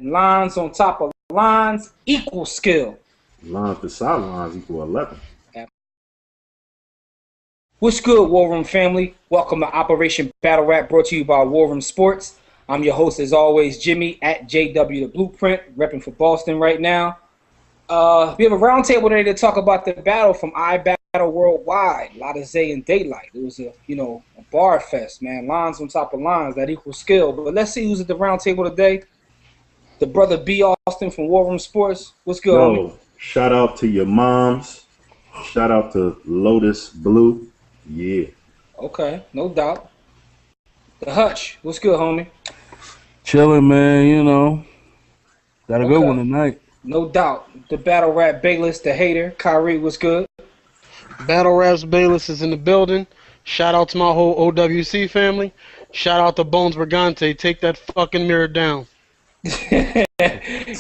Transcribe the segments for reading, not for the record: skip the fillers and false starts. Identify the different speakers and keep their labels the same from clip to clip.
Speaker 1: Lines on top of lines equal skill.
Speaker 2: Lines to sidelines equal 11.
Speaker 1: What's good, War Room family? Welcome to Operation Battle Rap, brought to you by War Room Sports. I'm your host, as always, Jimmy, at JW The Blueprint, repping for Boston right now. We have a roundtable today to talk about the battle from iBattle Worldwide, Lotta Zay and Daylyt. It was a bar fest, man. Lines on top of lines, that equals skill. But let's see who's at the roundtable today. The brother B. Austin from War Room Sports. What's good, homie?
Speaker 2: Shout out to your moms. Shout out to Lotus Blue. Yeah.
Speaker 1: Okay, no doubt. The Hutch. What's good, homie?
Speaker 3: Chilling, man, Got a good one tonight.
Speaker 1: No doubt. The Battle Rap Bayless, the hater. Kyrie, what's good?
Speaker 4: Battle Raps Bayless is in the building. Shout out to my whole OWC family. Shout out to Bones Brigante. Take that fucking mirror down.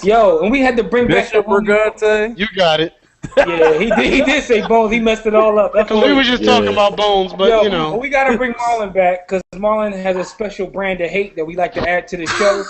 Speaker 1: Yo, and we had to bring
Speaker 3: Bishop
Speaker 1: back
Speaker 3: Brigante.
Speaker 4: You got it.
Speaker 1: Yeah, he did say Bones. He messed it all up.
Speaker 4: Because we were just talking about Bones, but
Speaker 1: we got to bring Marlon back because Marlon has a special brand of hate that we like to add to the show.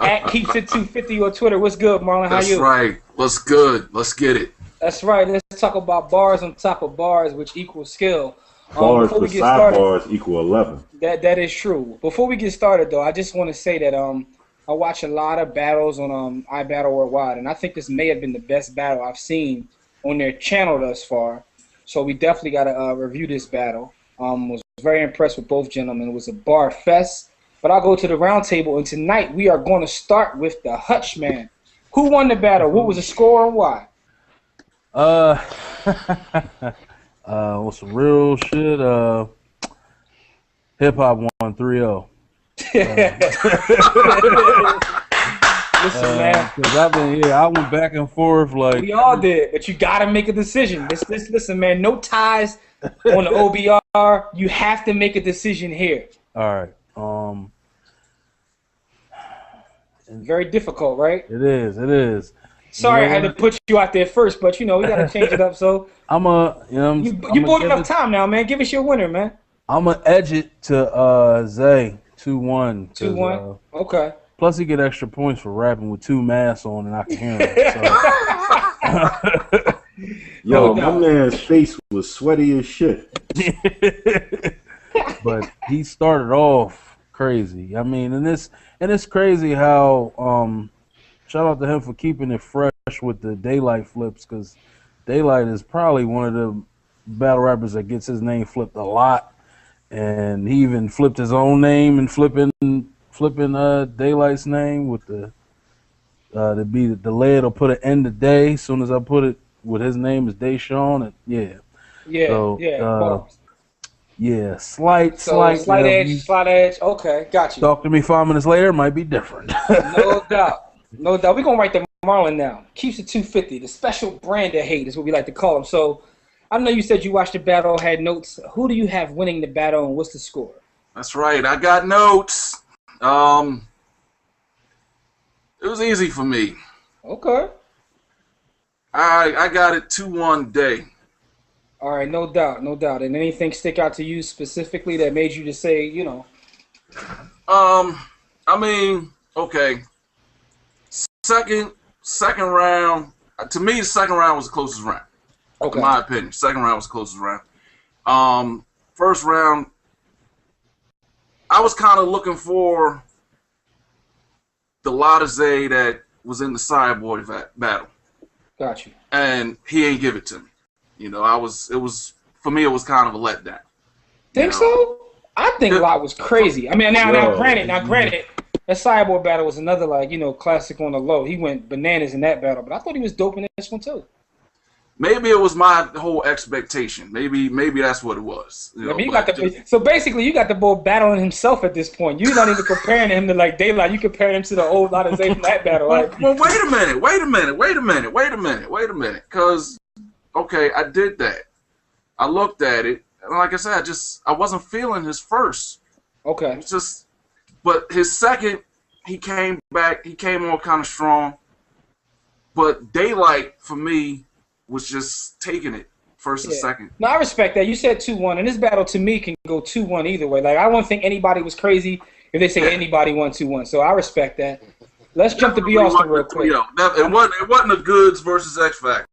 Speaker 1: At Keeps It 250 on Twitter. What's good, Marlon? How you?
Speaker 5: That's right. What's good? Let's get it.
Speaker 1: That's right. Let's talk about bars on top of bars, which equals skill.
Speaker 2: Bars to sidebars equal 11.
Speaker 1: That is true. Before we get started, though, I just want to say that I watch a lot of battles on iBattle Worldwide, and I think this may have been the best battle I've seen on their channel thus far. So we definitely got to review this battle. Was very impressed with both gentlemen. It was a bar fest. But I'll go to the round table, and tonight we are going to start with the Hutch Man. Who won the battle? What was the score and why?
Speaker 3: What's some real shit? Hip Hop won 3-0.
Speaker 1: Listen, man.
Speaker 3: Cause I went back and forth like
Speaker 1: we all did, but you gotta make a decision. Listen, man. No ties on the OBR. You have to make a decision here.
Speaker 3: All right.
Speaker 1: Very difficult, right?
Speaker 3: It is.
Speaker 1: Sorry, I had to put you out there first, but we gotta change it up. So you bought enough time now, man. Give us your winner, man.
Speaker 3: I'm gonna edge it to Zay 2-1.
Speaker 1: 2-1. Okay.
Speaker 3: Plus, he get extra points for rapping with two masks on, and I can hear him. So.
Speaker 2: Yo, my man's face was sweaty as shit.
Speaker 3: But he started off crazy. I mean, and it's crazy how shout out to him for keeping it fresh with the Daylyt flips, because Daylyt is probably one of the battle rappers that gets his name flipped a lot, and he even flipped his own name and flipping Daylight's name with the lead will put an end to day as soon as I put it with his name is Deshaun. And slight
Speaker 1: edge. Okay, got you.
Speaker 3: Talk to me 5 minutes later, might be different.
Speaker 1: No doubt. We're gonna write the Marlon now. Keeps It 250, the special brand of hate is what we like to call him. So I know you said you watched the battle, had notes. Who do you have winning the battle, and what's the score?
Speaker 5: That's right. I got notes. It was easy for me.
Speaker 1: Okay.
Speaker 5: I got it 2-1 Day.
Speaker 1: All right, no doubt. And anything stick out to you specifically that made you just say,
Speaker 5: I mean, okay. Second round. To me, the second round was the closest round.
Speaker 1: Okay.
Speaker 5: In my opinion, second round was the closest round. First round, I was kind of looking for the Lotta Zay that was in the Cyborg battle.
Speaker 1: Got you.
Speaker 5: And he ain't give it to me. For me, it was kind of a letdown.
Speaker 1: Think so? I think Lot was crazy. I mean, now granted, that Cyborg battle was another classic on the low. He went bananas in that battle, but I thought he was dope in this one too.
Speaker 5: Maybe it was my whole expectation. Maybe that's what it was.
Speaker 1: So basically, you got the boy battling himself at this point. You're not even comparing him to Daylyt. You comparing him to the old Lotta Zay from that battle.
Speaker 5: Well, wait a minute. Because, okay, I did that. I looked at it, and like I said, I wasn't feeling his first.
Speaker 1: Okay.
Speaker 5: But his second, he came back. He came on kind of strong. But Daylyt, for me, was just taking it first and second.
Speaker 1: No, I respect that. You said 2-1, and this battle to me can go 2-1 either way. I don't think anybody was crazy if they say anybody won 2-1. So I respect that. let's jump to B. Austin real quick.
Speaker 5: It wasn't a Goods versus X Factor.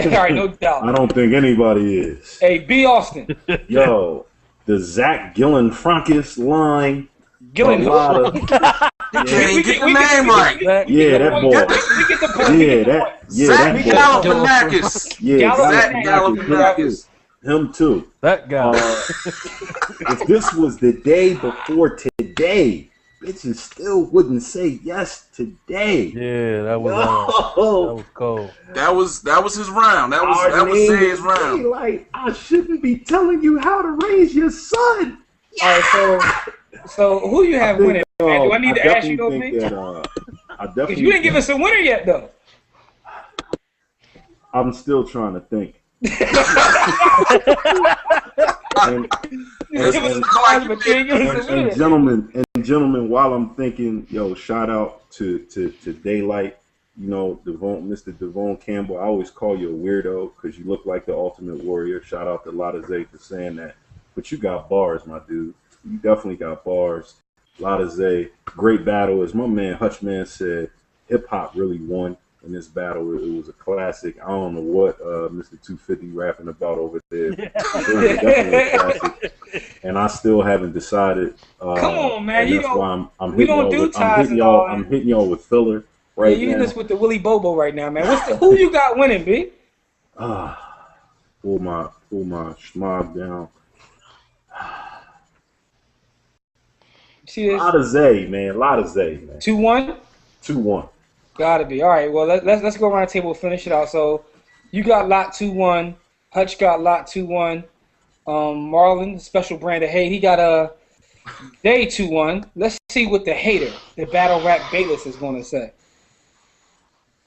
Speaker 1: All right, no doubt.
Speaker 2: I don't think anybody is.
Speaker 1: Hey, B. Austin.
Speaker 2: Yo, the Zach Gillen-Frankis line.
Speaker 1: Gillen.
Speaker 5: You can't even get the name right.
Speaker 2: Yeah, that boy.
Speaker 1: We get the point.
Speaker 5: Zach Galifianakis.
Speaker 2: Yeah,
Speaker 5: Zach
Speaker 2: Galifianakis.
Speaker 5: Galifianakis.
Speaker 2: Him too.
Speaker 3: That guy.
Speaker 2: If this was the day before today, bitches still wouldn't say yes today.
Speaker 3: Yeah, that was cold.
Speaker 5: That was his round. That was Zay's round.
Speaker 2: Like, I shouldn't be telling you how to raise your son.
Speaker 1: All right, so who you have winning? Man? Do I need to ask you those things? Because you didn't give us a winner yet, though.
Speaker 2: I'm still trying to think. Gentlemen, while I'm thinking, yo, shout out to Daylyt, Mr. Devon Campbell. I always call you a weirdo because you look like the ultimate warrior. Shout out to Lotta Zay for saying that. But you got bars, my dude. You definitely got bars. Lotta Zay, great battle. As my man Hutchman said, hip hop really won in this battle. It was a classic. I don't know what Mr. 250 rapping about over there. It was definitely a classic. And I still haven't decided.
Speaker 1: Come on, man.
Speaker 2: That's why I'm hitting y'all with filler right now.
Speaker 1: You're hitting us with the Willy Bobo right now, man. Who you got winning, B?
Speaker 2: Pull my schmog down.
Speaker 1: See this?
Speaker 2: Lotta Zay, man.
Speaker 1: 2-1?
Speaker 2: 2-1.
Speaker 1: Gotta be. All right, well, let's go around the table and finish it out. So you got Lot 2-1. Hutch got Lot 2-1. Marlon, special brand of hate, he got a Day 2-1. Let's see what the hater, the battle rap Bayless, is going to say.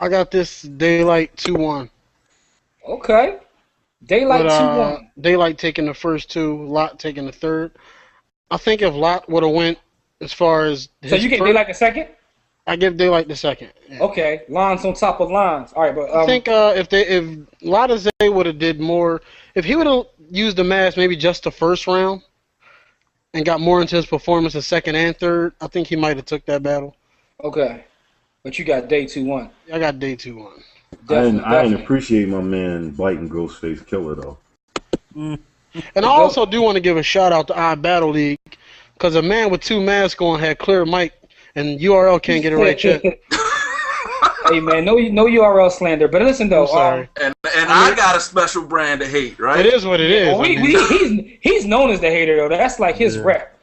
Speaker 4: I got this Daylyt 2-1.
Speaker 1: Okay. Daylyt 2-1.
Speaker 4: Daylyt taking the first two, Lot taking the third. I think if Lot would have went as far as
Speaker 1: so you get Daylyt the second?
Speaker 4: I give Daylyt the second. Yeah.
Speaker 1: Okay, lines on top of lines. All right, but
Speaker 4: I think if Lotta Zay would have did more, if he would have used the mask maybe just the first round and got more into his performance the second and third, I think he might have took that battle.
Speaker 1: Okay, but you got Day 2-1.
Speaker 4: I got Day 2-1.
Speaker 2: I didn't appreciate my man biting Ghostface Killer though.
Speaker 4: And I also do want to give a shout out to our Battle League because a man with two masks on had clear mic and URL can't get it right yet.
Speaker 1: Hey man, no URL slander. But listen though,
Speaker 4: I'm sorry.
Speaker 5: And I got a special brand of hate, right?
Speaker 4: It is what it is.
Speaker 1: He's known as the hater though. That's like his rep.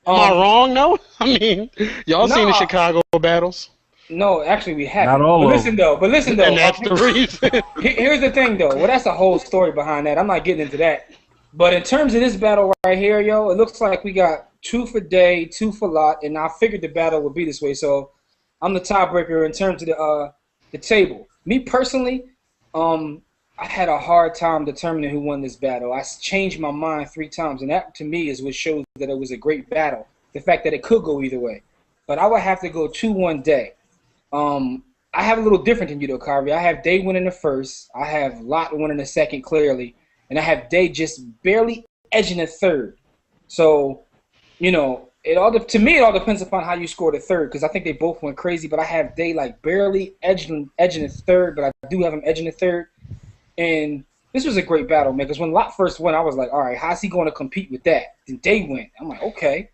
Speaker 4: Am I wrong? No, I mean y'all seen the Chicago battles.
Speaker 1: No, actually we haven't.
Speaker 3: Not all
Speaker 1: but
Speaker 3: of
Speaker 1: listen though,
Speaker 4: and that's the reason.
Speaker 1: Here's the thing though. Well, that's a whole story behind that. I'm not getting into that. But in terms of this battle right here, yo, it looks like we got 2 for Day, 2 for Lot, and I figured the battle would be this way. So I'm the tiebreaker in terms of the table. Me personally, I had a hard time determining who won this battle. I changed my mind 3 times, and that to me is what shows that it was a great battle. The fact that it could go either way. But I would have to go 2-1 Day. I have a little different than you though, Kyrie. I have Day winning the first. I have Lot winning the second clearly. And I have Day just barely edging the third. So, it all depends upon how you score the third because I think they both went crazy. But I have Day like barely edging the third, but I do have him edging the third. And this was a great battle, man. Because when Lot first went, I was like, all right, how's he going to compete with that? Then Day went. I'm like, okay.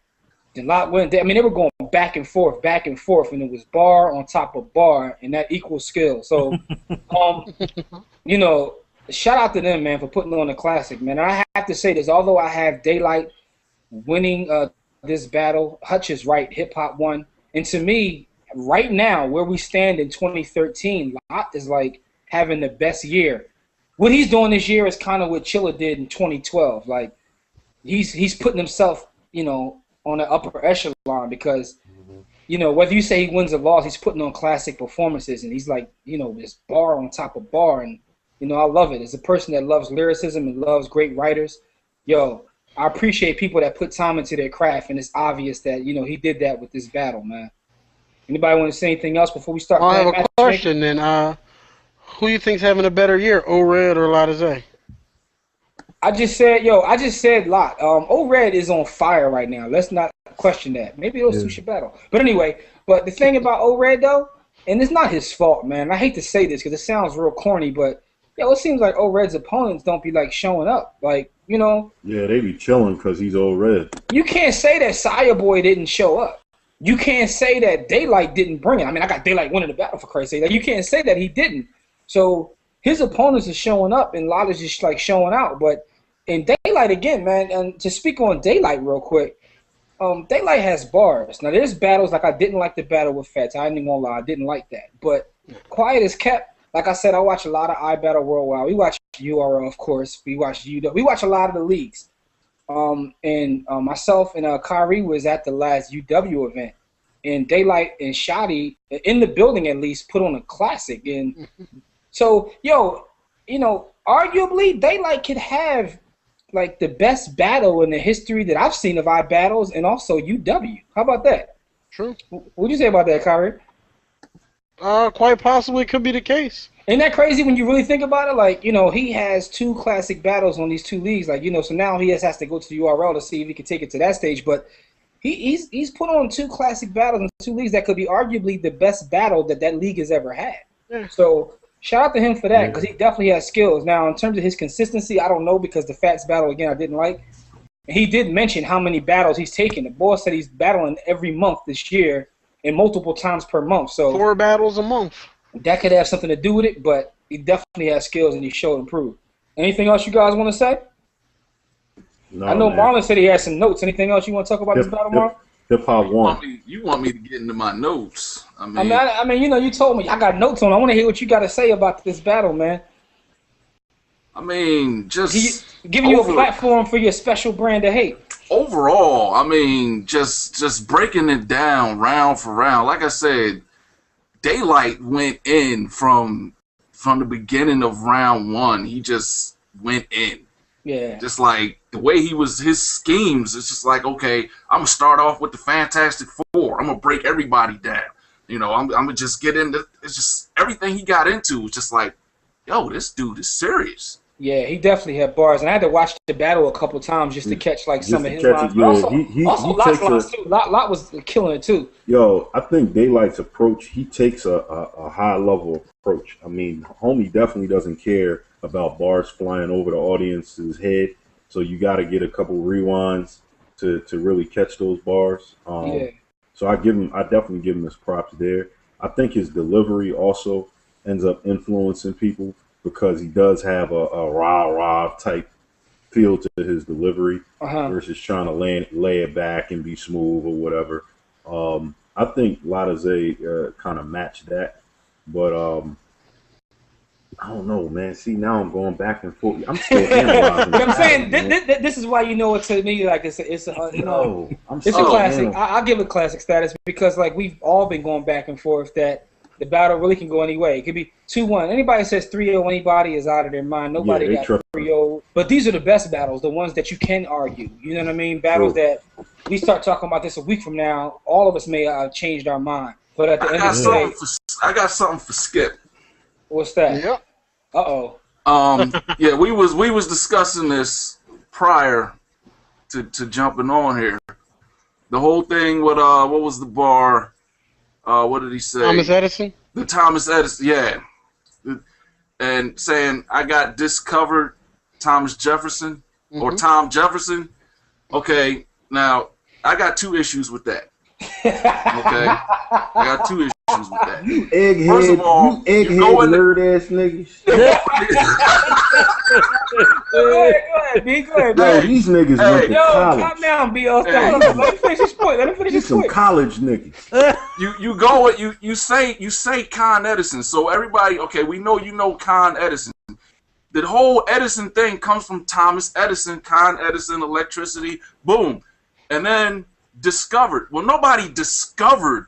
Speaker 1: Then Lot went. I mean, they were going back and forth, and it was bar on top of bar, and that equals skill. So, shout out to them, man, for putting on a classic, man. And I have to say this, although I have Daylyt winning this battle, Hutch is right, hip-hop won. And to me, right now, where we stand in 2013, Lot is like having the best year. What he's doing this year is kind of what Chilla did in 2012. Like, he's putting himself, on the upper echelon because, whether you say he wins or loss, he's putting on classic performances. And he's like, this bar on top of bar. And I love it. As a person that loves lyricism and loves great writers, I appreciate people that put time into their craft, and it's obvious that, he did that with this battle, man. Anybody want to say anything else before we start?
Speaker 4: I have a question then. Who you think's having a better year, O-Red or Lotta Zay?
Speaker 1: I just said Lot. O-Red is on fire right now. Let's not question that. Maybe those
Speaker 3: Yeah.
Speaker 1: two should battle. But anyway, but the thing about O-Red, though, and it's not his fault, man. I hate to say this because it sounds real corny, but, it seems like O-Red's opponents don't be, like, showing up. Like,
Speaker 2: Yeah, they be chilling because he's old red.
Speaker 1: you can't say that Saya Boy didn't show up. You can't say that Daylyt didn't bring it. I mean, I got Daylyt winning the battle, for Christ's sake. Like, you can't say that he didn't. So his opponents are showing up, and Lotta's just, like, showing out. But in Daylyt, again, man, and to speak on Daylyt real quick, Daylyt has bars. Now, there's battles, like I didn't like the battle with Fats. I ain't even gonna lie. I didn't like that. But quiet as kept. Like I said, I watch a lot of iBattle Worldwide. We watch URL, of course. We watch UW. We watch a lot of the leagues. And myself and Kyrie was at the last UW event. And Daylyt and Shotty, in the building at least, put on a classic. And so, arguably, Daylyt could have, like, the best battle in the history that I've seen of iBattles and also UW. How about that?
Speaker 4: True.
Speaker 1: What'd you say about that, Kyrie?
Speaker 4: Quite possibly could be the case.
Speaker 1: Isn't that crazy when you really think about it? Like, he has 2 classic battles on these 2 leagues. Like, so now he has to go to the URL to see if he can take it to that stage. But he's put on 2 classic battles in 2 leagues that could be arguably the best battle that league has ever had.
Speaker 4: Yeah.
Speaker 1: So shout out to him for that because he definitely has skills. Now, in terms of his consistency, I don't know because the Fats battle, again, I didn't like. He did mention how many battles he's taken. The boy said he's battling every month this year and multiple times per month. So
Speaker 4: 4 battles a month.
Speaker 1: that could have something to do with it, but he definitely has skills and he showed improved. Anything else you guys want to say?
Speaker 2: No,
Speaker 1: I know
Speaker 2: man.
Speaker 1: Marlon said he had some notes. Anything else you want to talk about this battle, Marlon?
Speaker 2: Hip Hop won.
Speaker 5: You want me to get into my notes?
Speaker 1: I mean, you told me I got notes on. I want to hear what you got to say about this battle, man.
Speaker 5: I mean, just
Speaker 1: Giving you a platform for your special brand of hate.
Speaker 5: Overall, I mean, just breaking it down round for round. Like I said, Daylyt went in from the beginning of round 1. He just went in.
Speaker 1: Yeah.
Speaker 5: Just like the way his schemes, it's just like, okay, I'm going to start off with the Fantastic Four. I'm going to break everybody down. I'm going to just get into, it's just everything he got into was just like, yo, this dude is serious.
Speaker 1: Yeah, he definitely had bars, and I had to watch the battle a couple times just to catch some of his lines.
Speaker 2: Yeah,
Speaker 1: also,
Speaker 2: he
Speaker 1: Lot's
Speaker 2: takes
Speaker 1: lines too. Lot was killing it too.
Speaker 2: Yo, I think Daylight's approach, he takes a high level approach. I mean, homie definitely doesn't care about bars flying over the audience's head, so you got to get a couple rewinds to really catch those bars. So I definitely give him his props there. I think his delivery also ends up influencing people because he does have a rah-rah type feel to his delivery versus trying to lay it back and be smooth or whatever. I think Lotta Zay kind of matched that, but I don't know, man. See, now I'm going back and forth. I'm still analyzing.
Speaker 1: But I'm saying this is why to me like it's a classic. I'll give it classic status because like we've all been going back and forth that the battle really can go any way. It could be 2-1. Anybody says 3-0 anybody is out of their mind. Nobody got 3-0. But these are the best battles, the ones that you can argue. You know what I mean? Battles that we start talking about this a week from now, all of us may have changed our mind. But at the end of the day,
Speaker 5: I got something for Skip.
Speaker 1: What's that?
Speaker 4: Yep.
Speaker 1: Uh-oh.
Speaker 5: Yeah, we was discussing this prior to jumping on here. The whole thing with what was the bar? What did he say?
Speaker 4: Thomas Edison?
Speaker 5: The Thomas Edison, yeah. And saying, I got discovered Thomas Jefferson or Tom Jefferson. Okay, now, I got 2 issues with that. Okay? I got 2 issues with that.
Speaker 2: You egghead,
Speaker 5: First of all,
Speaker 2: you egghead nerd-ass niggas.
Speaker 1: Go ahead, B. Go ahead,
Speaker 2: Yo, these niggas went to college.
Speaker 1: Calm down, B. Let me finish this point.
Speaker 2: These some college niggas.
Speaker 5: You go with you say Con Edison, so everybody, okay, we know you know Con Edison. The whole Edison thing comes from Thomas Edison, Con Edison, electricity, boom. And then discovered. Well, nobody discovered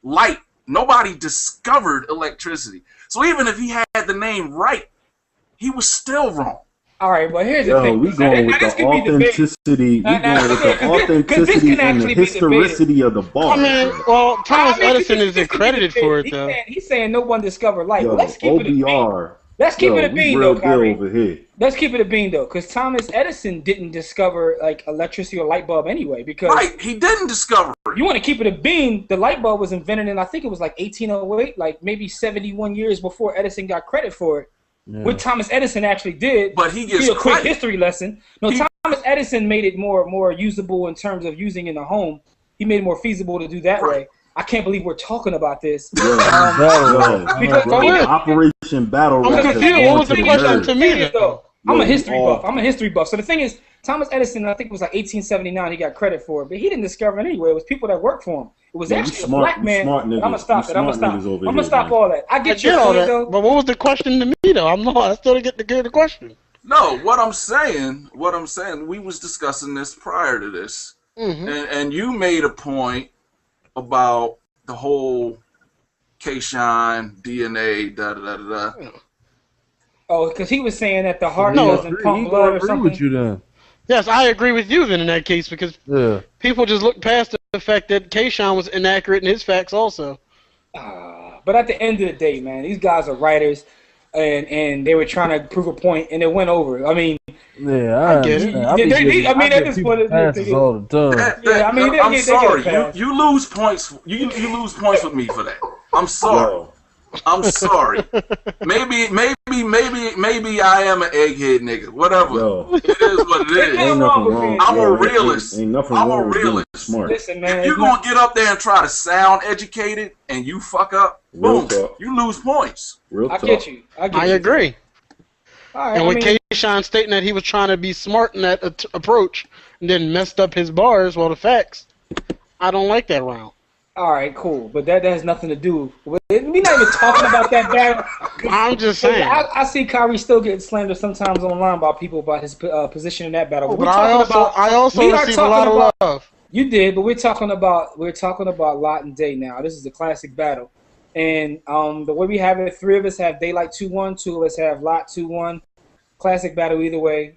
Speaker 5: light. Nobody discovered electricity. So even if he had the name right, he was still wrong.
Speaker 1: All right, but here's the thing.
Speaker 2: We going with the authenticity. We going with the authenticity and the historicity of the bar.
Speaker 4: I mean, Thomas Edison is credited for it, though.
Speaker 1: He's saying no one discovered light.
Speaker 2: Yo,
Speaker 1: Let's keep it a
Speaker 2: OBR
Speaker 1: Let's keep it a
Speaker 2: we
Speaker 1: bean
Speaker 2: real
Speaker 1: though,
Speaker 2: deal
Speaker 1: Kyrie.
Speaker 2: over here.
Speaker 1: Let's keep it a bean though, because Thomas Edison didn't discover like electricity or light bulb anyway. Because
Speaker 5: Right, he didn't discover it.
Speaker 1: you want to keep it a bean, the light bulb was invented in I think it was like 1808, like maybe 71 years before Edison got credit for it.
Speaker 3: Yeah.
Speaker 1: What Thomas Edison actually did.
Speaker 5: But he gets
Speaker 1: a quick
Speaker 5: credit.
Speaker 1: history lesson. No, Thomas Edison made it more usable in terms of using in the home. He made it more feasible to do that
Speaker 5: Right.
Speaker 1: way. I can't believe we're talking about this.
Speaker 2: Yo,
Speaker 1: Because
Speaker 2: Operation Battle
Speaker 4: I'm
Speaker 2: Rap has
Speaker 4: confused.
Speaker 2: gone
Speaker 4: What was
Speaker 2: to
Speaker 4: the
Speaker 2: the
Speaker 4: question
Speaker 2: nerds.
Speaker 4: to me?
Speaker 1: though, I'm
Speaker 2: Yo,
Speaker 1: a history
Speaker 2: all-
Speaker 1: buff. I'm a history buff. So the thing is, Thomas Edison, I think it was like 1879, he got credit for it, but he didn't discover it anyway. It was people that worked for him. It was
Speaker 2: Man,
Speaker 1: actually
Speaker 2: we
Speaker 1: a black man.
Speaker 2: smart
Speaker 1: I'm gonna
Speaker 2: niggas.
Speaker 1: stop
Speaker 2: We
Speaker 1: it. I'm gonna
Speaker 2: smart
Speaker 1: stop.
Speaker 2: niggas over
Speaker 1: I'm gonna
Speaker 2: here,
Speaker 1: stop
Speaker 2: man.
Speaker 1: all that. I
Speaker 4: I
Speaker 1: get
Speaker 4: get
Speaker 1: your
Speaker 4: all
Speaker 1: point
Speaker 4: that,
Speaker 1: though.
Speaker 4: but what was the question to me though? I still didn't get to hear the question.
Speaker 5: No, what I'm saying, we was discussing this prior to this, and you made a point about the whole K-Shine, DNA, da da da da.
Speaker 1: Oh, because he was saying that the heart
Speaker 4: No,
Speaker 1: doesn't pump blood or
Speaker 3: agree
Speaker 1: something.
Speaker 3: with you then.
Speaker 4: Yes, I agree with you then in that case because
Speaker 3: Yeah.
Speaker 4: people just look past the fact that Kayshawn was inaccurate in his facts also.
Speaker 1: But at the end of the day, man, these guys are writers, and they were trying to prove a point, and it went over. I mean,
Speaker 3: Yeah,
Speaker 4: I get it.
Speaker 3: understand. I be
Speaker 1: They-
Speaker 3: giving-
Speaker 1: I mean,
Speaker 3: I
Speaker 1: at
Speaker 3: give
Speaker 1: this
Speaker 3: people
Speaker 1: point, it's-
Speaker 3: passes all the time.
Speaker 1: Yeah, I mean,
Speaker 5: I'm
Speaker 1: they
Speaker 5: sorry.
Speaker 1: get a pass.
Speaker 5: You lose points. You lose points with me for that. I'm sorry.
Speaker 2: Yo,
Speaker 5: I'm sorry. Maybe I am an egghead nigga. Whatever.
Speaker 2: yo,
Speaker 5: It is what it
Speaker 1: Ain't
Speaker 5: is.
Speaker 1: nothing
Speaker 2: ain't
Speaker 1: wrong
Speaker 2: nothing
Speaker 1: with
Speaker 2: wrong.
Speaker 1: being-
Speaker 5: I'm a
Speaker 2: yo,
Speaker 5: realist.
Speaker 2: Ain't nothing
Speaker 5: I'm a
Speaker 2: wrong with being
Speaker 5: realist.
Speaker 2: smart.
Speaker 1: Listen, man,
Speaker 5: If you
Speaker 1: it's
Speaker 5: gonna
Speaker 1: not-
Speaker 5: get up there and try to sound educated and you fuck up,
Speaker 2: Real
Speaker 5: boom,
Speaker 2: talk.
Speaker 5: you lose points.
Speaker 2: Real
Speaker 1: I
Speaker 2: talk.
Speaker 1: get you. I get
Speaker 4: I
Speaker 1: you.
Speaker 4: agree.
Speaker 1: All right,
Speaker 4: And
Speaker 1: I
Speaker 4: with
Speaker 1: mean,
Speaker 4: Kayshawn stating that he was trying to be smart in that approach and then messed up his bars, well, the facts, I don't like that round.
Speaker 1: all right, cool. But that has nothing to do with it. We're not even talking about that battle.
Speaker 4: I'm just saying.
Speaker 1: I see Kyrie still getting slandered sometimes online by people about his position in that battle.
Speaker 4: But
Speaker 1: We're
Speaker 4: I
Speaker 1: talking
Speaker 4: also
Speaker 1: we are
Speaker 4: receive a
Speaker 1: talking
Speaker 4: lot of
Speaker 1: about-
Speaker 4: love.
Speaker 1: You did, but we're talking about Lot and Day now. This is a classic battle, and the way we have it, 3 of us have Daylyt 2-1, 2 of us have Lot 2-1. Classic battle either way.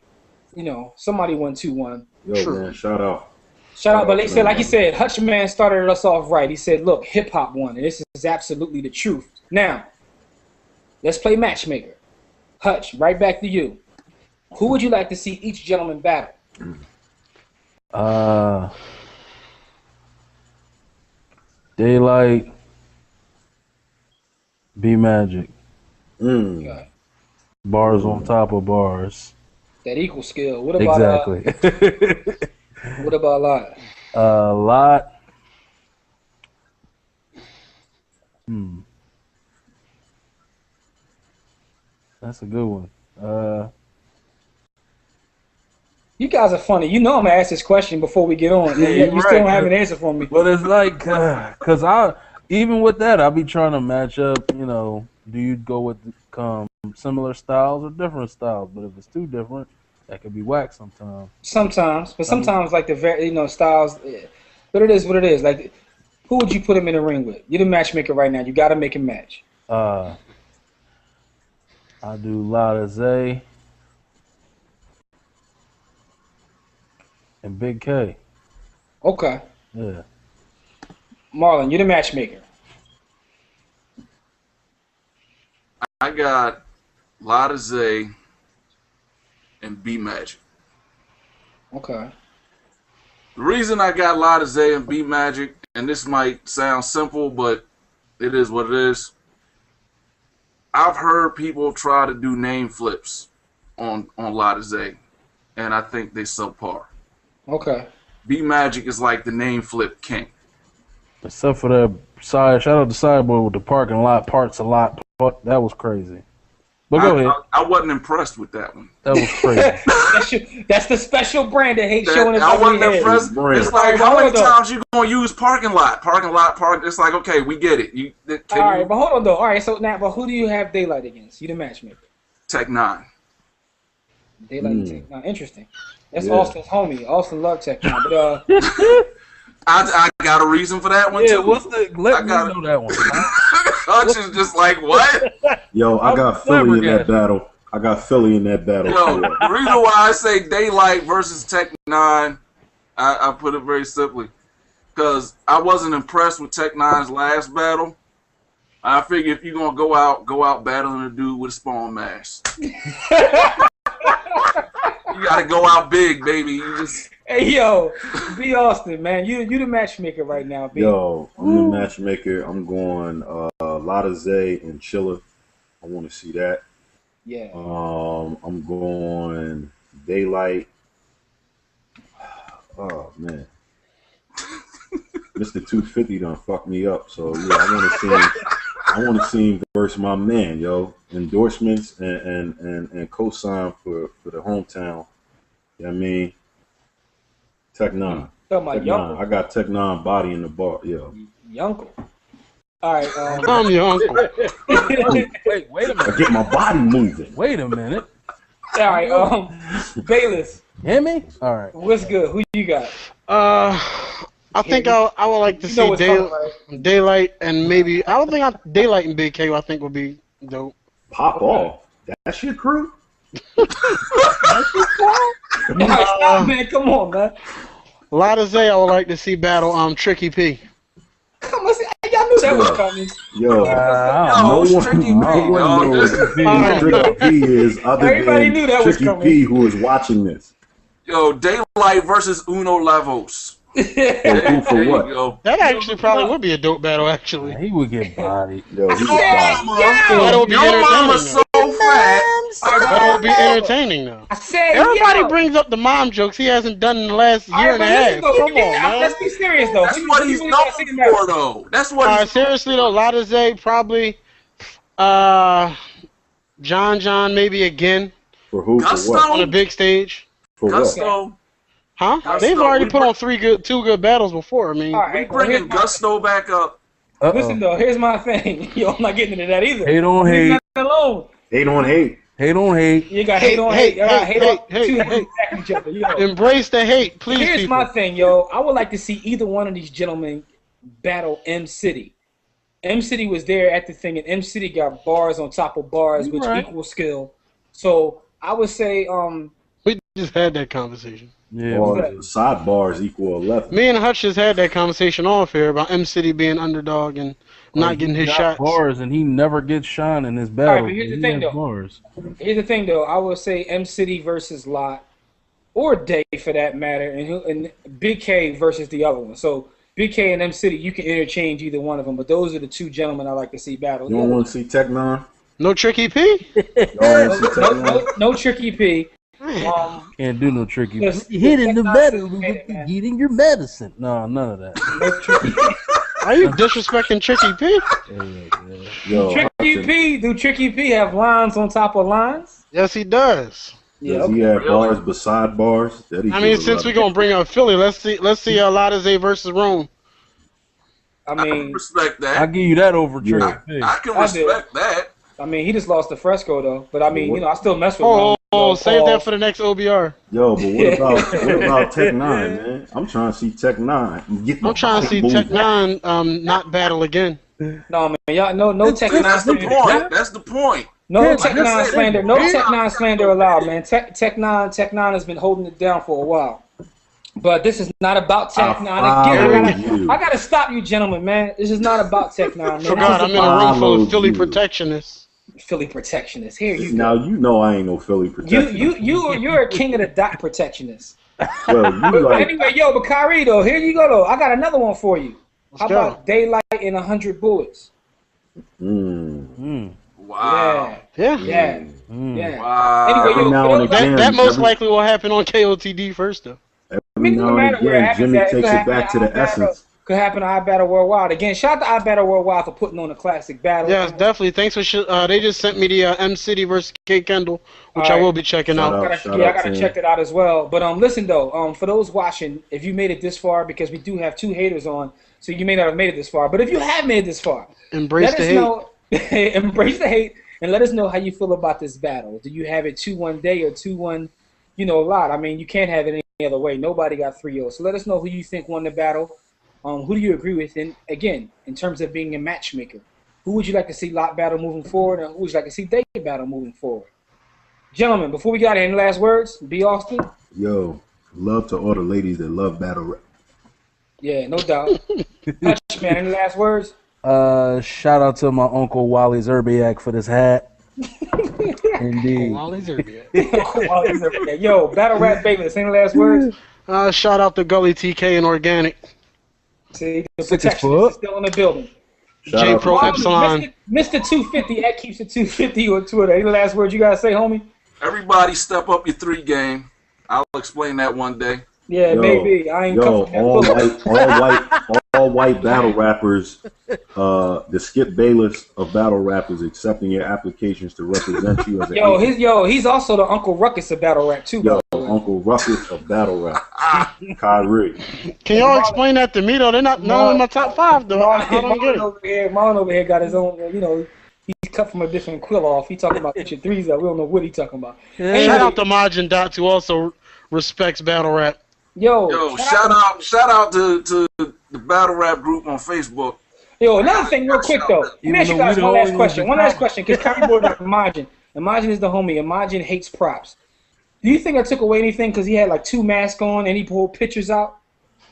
Speaker 1: You know, somebody won 2-1.
Speaker 2: Yo,
Speaker 4: True.
Speaker 2: man, shout out.
Speaker 1: Shout out, but they said, like he said, Hutchman started us off right. He said, "Look, hip hop won, and this is absolutely the truth." Now, let's play matchmaker. Hutch, right back to you. Who would you like to see each gentleman battle?
Speaker 3: Daylyt, B Magic,
Speaker 1: Okay.
Speaker 3: bars on top of bars.
Speaker 1: That equal skill. What about
Speaker 3: Exactly.
Speaker 1: what about Lot?
Speaker 3: Lot. That's a good one.
Speaker 1: You guys are funny. You know I'm gonna ask this question before we get on.
Speaker 3: Yeah,
Speaker 1: and
Speaker 3: you're
Speaker 1: yet you still
Speaker 3: right,
Speaker 1: don't have
Speaker 3: man.
Speaker 1: an answer for me.
Speaker 3: But it's like, cause even with that, I'll be trying to match up. You know, do you go with similar styles or different styles? But if it's too different, that could be whack sometimes.
Speaker 1: Sometimes, but sometimes like the styles. But it is what it is. Like, who would you put him in the ring with? You're the matchmaker right now. You got to make him match.
Speaker 3: I do Lotta Zay and Big K.
Speaker 1: Okay,
Speaker 3: Yeah.
Speaker 1: Marlon, you're the matchmaker.
Speaker 5: I got Lotta Zay and B Magic.
Speaker 1: Okay.
Speaker 5: The reason I got Lotta Zay and B Magic, and this might sound simple, but it is what it is. I've heard people try to do name flips on Lotta Zay, and I think they subpar.
Speaker 1: Okay.
Speaker 5: B Magic is like the name flip king.
Speaker 3: Except for that side, shout out to Sideboy with the parking lot parts a lot. That was crazy. But go ahead.
Speaker 5: I wasn't impressed with that one.
Speaker 3: That was crazy.
Speaker 1: That's the special brand that hates showing his
Speaker 5: I
Speaker 1: ugly
Speaker 5: wasn't
Speaker 1: head.
Speaker 5: impressed.
Speaker 2: Brand.
Speaker 5: It's like,
Speaker 1: Alright,
Speaker 5: how
Speaker 1: hold
Speaker 5: many
Speaker 1: on.
Speaker 5: times you gonna use parking lot? It's like, okay, we get it.
Speaker 1: All right, but hold on though. All right, so now, but who do you have Daylyt against? You the matchmaker.
Speaker 5: Tech 9.
Speaker 1: Daylyt Tech. Now, interesting. That's
Speaker 2: Yeah.
Speaker 1: Austin's homie. Austin love Tech. Now, but
Speaker 5: I got a reason for that one
Speaker 3: Yeah,
Speaker 5: too.
Speaker 3: what's the? Let me
Speaker 5: got it.
Speaker 3: know that one.
Speaker 5: Hutch is just like, what?
Speaker 2: Yo, I got
Speaker 3: I'm
Speaker 2: Philly in that
Speaker 3: flabbergasted.
Speaker 2: battle. I got Philly in that battle.
Speaker 5: Yo, the reason why I say Daylyt versus Tech 9, I put it very simply, because I wasn't impressed with Tech 9's last battle, I figure if you're gonna go out battling a dude with a spawn mask. You gotta go out big, baby. You just
Speaker 1: Hey yo, B Austin, man, you the matchmaker right now, B.
Speaker 2: Yo, I'm the matchmaker. I'm going Lotta Zay and Chilla. I want to see that.
Speaker 1: Yeah.
Speaker 2: I'm going Daylyt. Oh man, Mr. 250 done fucked me up. So yeah, I want to see him versus my man, yo. Endorsements and co-sign for the hometown. You know what I mean? Tech Nine. I got Tech Nine body in the bar, yo.
Speaker 1: Yunkel. All right.
Speaker 4: I'm your uncle.
Speaker 3: Wait a minute.
Speaker 2: I get my body moving.
Speaker 3: Wait a minute.
Speaker 1: All right. Bayless,
Speaker 3: Hear me? All right.
Speaker 1: what's good? Who you got?
Speaker 4: I think I would like to
Speaker 1: You know
Speaker 4: see
Speaker 1: what's coming, right?
Speaker 4: Daylyt and maybe I don't think Daylyt and Big K I think would be dope.
Speaker 2: Pop off. That's your crew?
Speaker 1: All right, stop, man. Come on, man.
Speaker 4: Lotta Zay I would like to see battle Tricky P.
Speaker 1: Come on, y'all knew that was coming.
Speaker 2: Yo,
Speaker 5: Yo, it's Tricky P,
Speaker 2: no one
Speaker 5: dog.
Speaker 2: knows who Tricky P is other
Speaker 1: Everybody
Speaker 2: than
Speaker 1: knew that was
Speaker 2: Tricky
Speaker 1: coming.
Speaker 2: P who is watching this.
Speaker 5: Yo, Daylyt versus Uno Lavos.
Speaker 2: Who for
Speaker 5: There you
Speaker 2: what?
Speaker 5: go.
Speaker 4: That actually probably would be a dope battle actually.
Speaker 3: He would get bodied.
Speaker 2: Yo, he was
Speaker 1: Yeah,
Speaker 2: wild.
Speaker 4: That would be
Speaker 5: Your mama's
Speaker 4: entertaining.
Speaker 5: so fat.
Speaker 4: That would be entertaining though.
Speaker 1: I said,
Speaker 4: Everybody
Speaker 1: yo.
Speaker 4: brings up the mom jokes he hasn't done in the last
Speaker 1: All
Speaker 4: year
Speaker 1: right,
Speaker 4: and a
Speaker 1: but listen,
Speaker 4: half.
Speaker 1: though,
Speaker 4: Come on, man.
Speaker 1: let's be serious though.
Speaker 5: That's
Speaker 1: Who
Speaker 5: what
Speaker 1: you
Speaker 5: he's
Speaker 1: really
Speaker 5: known
Speaker 1: wanna see in that?
Speaker 5: for, though. That's what he's
Speaker 4: Seriously though, Lotta Zay probably John maybe again
Speaker 2: For who? For
Speaker 5: Gusto?
Speaker 2: what?
Speaker 4: on a big stage.
Speaker 2: For what?
Speaker 5: Gusto.
Speaker 4: Huh?
Speaker 5: Gusto,
Speaker 4: They've already
Speaker 5: we
Speaker 4: put
Speaker 5: bring-
Speaker 4: on two good battles before. I mean,
Speaker 1: All
Speaker 5: We
Speaker 1: right, well,
Speaker 5: bringing Gusto back up.
Speaker 1: Listen though, here's my thing. Yo, I'm not getting into that either.
Speaker 3: Hate on
Speaker 1: Leave
Speaker 3: hate.
Speaker 1: that alone.
Speaker 2: Hate on hate.
Speaker 3: Hate on hate.
Speaker 1: You got hate on hate. Y'all got hate on
Speaker 4: hate,
Speaker 1: two
Speaker 4: hate.
Speaker 1: haters attacking each other. Yo.
Speaker 4: embrace the hate, please.
Speaker 1: Here's
Speaker 4: people.
Speaker 1: my thing, yo. I would like to see either one of these gentlemen battle M City. M City was there at the thing, and M City got bars on top of bars, which
Speaker 3: right.
Speaker 1: equal skill. So I would say,
Speaker 4: We just had that conversation.
Speaker 3: Yeah.
Speaker 2: Or
Speaker 1: that?
Speaker 2: sidebars equal 11.
Speaker 4: Me and Hutch just had that conversation off here about M City being underdog and not getting his
Speaker 3: He got
Speaker 4: shots.
Speaker 3: bars, and he never gets shine in his
Speaker 1: right,
Speaker 3: battle.
Speaker 1: but here's the
Speaker 3: He
Speaker 1: thing,
Speaker 3: has
Speaker 1: though.
Speaker 3: bars.
Speaker 1: here's the thing, though. I would say M City versus Lot, or Day for that matter, and Big K versus the other one. So Big K and M City, you can interchange either one of them, but those are the two gentlemen I like to see battle.
Speaker 2: You don't want to see Tech Nine?
Speaker 4: No Tricky P?
Speaker 2: You don't want to see Tech Nine?
Speaker 1: No Tricky P.
Speaker 3: Can't do no tricky.
Speaker 1: Yes,
Speaker 3: Hit in the
Speaker 1: that's
Speaker 3: battle
Speaker 1: not
Speaker 3: with
Speaker 1: man.
Speaker 3: getting your medicine. No, none of that.
Speaker 1: No Tricky
Speaker 4: Are you disrespecting Tricky P?
Speaker 2: Yo,
Speaker 1: Tricky P. Do Tricky P have lines on top of lines?
Speaker 4: Yes, he does.
Speaker 2: does he have bars beside bars? That he
Speaker 4: I mean,
Speaker 2: should
Speaker 4: since
Speaker 2: love.
Speaker 4: we're gonna bring up Philly, let's see Lotta Zay versus Rome.
Speaker 1: I
Speaker 5: I can
Speaker 1: mean,
Speaker 5: respect
Speaker 3: I'll
Speaker 5: that.
Speaker 3: give you that over
Speaker 2: Yeah.
Speaker 3: tricky. P.
Speaker 5: I can
Speaker 1: I did.
Speaker 5: respect that.
Speaker 1: he just lost to Fresco though. But I mean, you know, I still mess with
Speaker 4: Oh,
Speaker 1: him.
Speaker 4: save that for the next OBR.
Speaker 2: Yo, but what about Tech Nine, man? I'm trying to see Tech Nine.
Speaker 4: I'm trying to see Tech Nine not battle again.
Speaker 1: No man, y'all no Tech Nine
Speaker 5: That's the
Speaker 1: slander.
Speaker 5: point. That's the point.
Speaker 1: No
Speaker 3: Like
Speaker 1: Tech
Speaker 5: I
Speaker 1: Nine
Speaker 5: said,
Speaker 1: slander. No
Speaker 5: yeah.
Speaker 1: Tech Nine slander allowed, man. Tech Nine has been holding it down for a while. But this is not about Tech Nine. Again, I gotta stop you, gentlemen, man. This is not about Tech Nine, man. This
Speaker 4: Forgot
Speaker 1: is
Speaker 4: I'm in a room full
Speaker 2: Follow
Speaker 4: of Philly
Speaker 2: you.
Speaker 4: protectionists.
Speaker 1: Philly protectionist. Here you
Speaker 2: Now
Speaker 1: go.
Speaker 2: you know I ain't no Philly protection.
Speaker 1: You're a king of the dot protectionist.
Speaker 2: Well, you
Speaker 1: But
Speaker 2: like
Speaker 1: anyway, yo, but Kyrie though, here you go though. I got another one for you. How
Speaker 4: go.
Speaker 1: about Daylyt and 100 bullets?
Speaker 5: Wow.
Speaker 4: Yeah.
Speaker 1: Yeah.
Speaker 3: Mm.
Speaker 1: Yeah.
Speaker 5: Wow.
Speaker 1: Anyway,
Speaker 2: Every
Speaker 1: yo,
Speaker 2: now
Speaker 1: for
Speaker 2: and
Speaker 1: those-
Speaker 2: again,
Speaker 4: That most
Speaker 2: every-
Speaker 4: likely will happen on KOTD first, though.
Speaker 2: every
Speaker 1: it doesn't
Speaker 2: now and
Speaker 1: matter where it
Speaker 2: again,
Speaker 1: happens
Speaker 2: Jimmy
Speaker 1: at.
Speaker 2: takes it back to the essence.
Speaker 1: Could happen to iBattle Worldwide. Again, shout out to iBattle Worldwide for putting on a classic battle.
Speaker 4: Yes, definitely. Thanks for they just sent me the M City versus K Kendall, which I
Speaker 1: Alright.
Speaker 4: will be checking
Speaker 2: Shout
Speaker 4: out.
Speaker 2: out.
Speaker 1: I gotta
Speaker 2: to
Speaker 1: check
Speaker 2: him.
Speaker 1: it out as well. But listen though, for those watching, if you made it this far, because we do have two haters on, so you may not have made it this far. But if you have made it this far,
Speaker 4: Embrace
Speaker 1: let
Speaker 4: the
Speaker 1: us
Speaker 4: hate.
Speaker 1: know. Embrace the hate, and let us know how you feel about this battle. Do you have it 2-1 Day or 2-1, Lot? I mean, you can't have it any other way. Nobody got 3-0. So let us know who you think won the battle. Who do you agree with? And again, in terms of being a matchmaker, who would you like to see Lot battle moving forward, and who would you like to see Day battle moving forward? Gentlemen, before we got any last words, B. Austin?
Speaker 2: Yo, love to all the ladies that love battle rap.
Speaker 1: Yeah, no doubt. Hutch, man, any last words?
Speaker 3: Shout out to my uncle Wally Zerbiak for this hat. Indeed.
Speaker 4: Wally Zerbiak.
Speaker 1: Yo, battle rap favorites. Any last words?
Speaker 4: Shout out to Gully TK and Organic.
Speaker 1: See, the
Speaker 3: Sick as
Speaker 1: protection
Speaker 3: fuck.
Speaker 1: is still in the building.
Speaker 2: Shout
Speaker 4: J
Speaker 2: out
Speaker 4: Pro
Speaker 2: to-
Speaker 4: Epsilon.
Speaker 1: Mr. 250 at keeps it 250 on Twitter. Any last words you gotta say, homie?
Speaker 5: Everybody step up your 3 game. I'll explain that one day.
Speaker 1: Yeah, maybe. I ain't
Speaker 2: Yo,
Speaker 1: coming from that
Speaker 2: all white battle rappers, the Skip Bayless of battle rappers accepting your applications to represent you as an agent.
Speaker 1: He's also the Uncle Ruckus of battle rap too.
Speaker 2: Yo, Uncle Ruckus of battle rap. Kyrie.
Speaker 4: Can y'all explain that to me though? They're not none of my top 5 though. I don't get it.
Speaker 1: Marlon over here got his own. He's cut from a different quill off. He talking about pitching threes up. We don't know what he talking about.
Speaker 3: Yeah.
Speaker 4: Shout out to Majin Dots who also respects battle rap.
Speaker 1: Yo,
Speaker 5: Shout out to the battle rap group on Facebook.
Speaker 1: Yo, another thing, real quick though. Let me ask you guys one last question. Because Kyrie brought up Majin. And Majin is the homie. And Majin hates props. Do you think I took away anything because he had like 2 masks on and he pulled pictures out?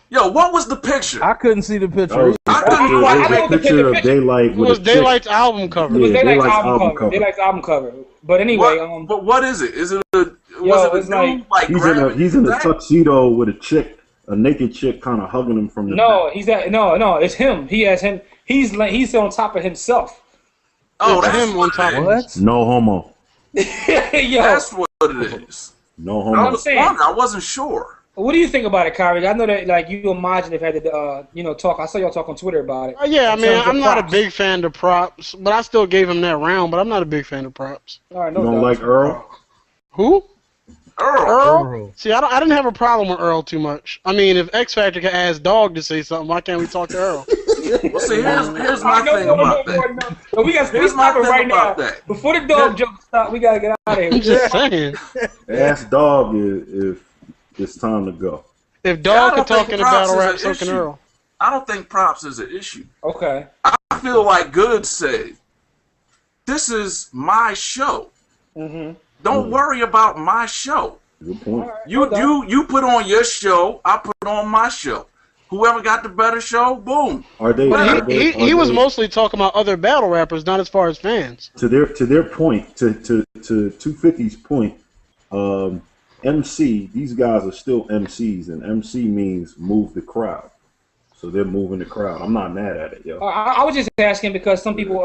Speaker 5: Yo, what was the picture?
Speaker 3: I couldn't see the
Speaker 2: That
Speaker 3: picture.
Speaker 2: was a picture of Daylyt
Speaker 4: It
Speaker 2: with
Speaker 4: was
Speaker 2: a chick.
Speaker 4: Daylight's album cover.
Speaker 1: It was
Speaker 2: Yeah,
Speaker 1: Daylight's
Speaker 2: Daylight's
Speaker 1: album
Speaker 2: album
Speaker 1: cover.
Speaker 2: cover.
Speaker 1: Daylight's album cover. But anyway,
Speaker 5: But what is it? Is it a
Speaker 1: it's
Speaker 5: dude, like
Speaker 2: He's in a
Speaker 5: grabbing
Speaker 2: tuxedo with a chick, a naked chick, kind of hugging him from the
Speaker 1: no,
Speaker 2: back.
Speaker 1: no, it's him. He has him. He's on top of himself.
Speaker 5: Oh,
Speaker 4: It's
Speaker 5: that's
Speaker 4: him on top.
Speaker 3: What?
Speaker 2: No homo.
Speaker 1: Yo,
Speaker 5: That's what it is.
Speaker 2: No
Speaker 5: I
Speaker 2: homo.
Speaker 5: was
Speaker 1: saying.
Speaker 5: wondering. I wasn't sure.
Speaker 1: what do you think about it, Kyrie? I know that like you and Majin have had to talk. I saw y'all talk on Twitter about it.
Speaker 4: Yeah, I
Speaker 1: In
Speaker 4: mean,
Speaker 1: terms of
Speaker 4: I'm not a
Speaker 1: props.
Speaker 4: big fan of props, but I still gave him that round, but I'm not a big fan of props.
Speaker 1: All right,
Speaker 2: You
Speaker 1: no
Speaker 2: don't
Speaker 1: doubt.
Speaker 2: like Earl?
Speaker 4: Who?
Speaker 5: Earl.
Speaker 4: Earl? See, I didn't have a problem with Earl too much. I mean, if X Factor could ask Dog to say something, why can't we talk to Earl?
Speaker 5: Well, see, here's my
Speaker 1: No,
Speaker 5: thing
Speaker 1: no,
Speaker 5: about
Speaker 1: no,
Speaker 5: that.
Speaker 1: no, no. We got to
Speaker 5: Here's my
Speaker 1: stop it
Speaker 5: thing
Speaker 1: right now.
Speaker 5: about that.
Speaker 1: Before the dog joke stop, we got to get out of
Speaker 4: I'm
Speaker 1: here.
Speaker 4: just saying.
Speaker 2: Ask Dog if it's time to go.
Speaker 4: If
Speaker 5: I
Speaker 4: Dog
Speaker 5: don't
Speaker 4: could talk
Speaker 5: think
Speaker 4: in a
Speaker 5: props
Speaker 4: battle
Speaker 5: is
Speaker 4: rap,
Speaker 5: an
Speaker 4: so can
Speaker 5: issue.
Speaker 4: Earl.
Speaker 5: I don't think props is an issue.
Speaker 1: Okay.
Speaker 5: I feel like Good said, "This is my show.
Speaker 1: Mm-hmm.
Speaker 5: Don't worry about my show.
Speaker 2: Good point.
Speaker 5: You put on your show. I put on my show. Whoever got the better show, boom."
Speaker 2: Are they?
Speaker 4: But he was mostly talking about other battle rappers, not as far as fans.
Speaker 2: to their point, to 250's point. MC, these guys are still MCs, and MC means move the crowd. So they're moving the crowd. I'm not mad at it, yo.
Speaker 1: I was just asking because some people,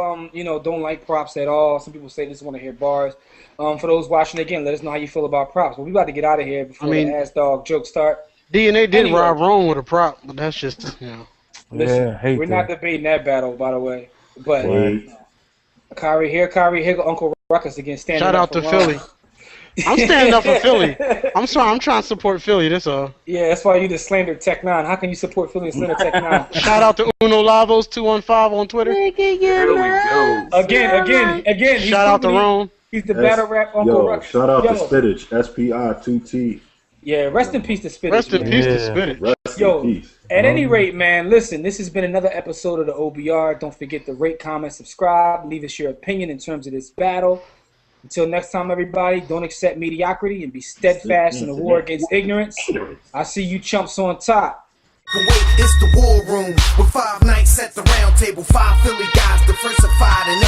Speaker 1: don't like props at all. Some people say they just want to hear bars. For those watching again, let us know how you feel about props. But we about to get out of here before the ass dog jokes start.
Speaker 4: DNA did
Speaker 1: Anyway.
Speaker 4: rob Rome with a prop, but that's just,
Speaker 1: Listen,
Speaker 3: Yeah, hate
Speaker 1: we're
Speaker 3: that.
Speaker 1: not debating that battle, by the way. But
Speaker 2: Wait.
Speaker 1: Kyrie here go Uncle Ruckus again. Standing
Speaker 4: Shout
Speaker 1: up
Speaker 4: out to
Speaker 1: for
Speaker 4: Philly.
Speaker 1: Ron.
Speaker 4: I'm standing up for Philly. I'm sorry, I'm trying to support Philly. That's all.
Speaker 1: Yeah, that's why you just slandered Tech 9. How can you support Philly and slander Tech 9?
Speaker 4: Shout out to Uno Lavos 215 on Twitter.
Speaker 5: Here we go.
Speaker 1: Again.
Speaker 4: Shout out to Rome.
Speaker 1: He's the battle rap Uncle
Speaker 2: Yo,
Speaker 1: Ruckus.
Speaker 2: shout out to
Speaker 1: Yo.
Speaker 2: Spittage, SPI2T.
Speaker 1: Yeah, rest in peace to Spittage.
Speaker 4: Rest in
Speaker 1: man.
Speaker 4: peace to
Speaker 3: Yeah.
Speaker 4: Spinach.
Speaker 2: Rest
Speaker 1: Yo,
Speaker 2: in peace.
Speaker 1: At any rate, man, listen, this has been another episode of the OBR. Don't forget to rate, comment, subscribe. Leave us your opinion in terms of this battle. Until next time, everybody, don't accept mediocrity and be steadfast in the war against ignorance. I see you chumps on top.
Speaker 6: Wait, it's the war room with 5 nights at the round table. 5 Philly guys diversified and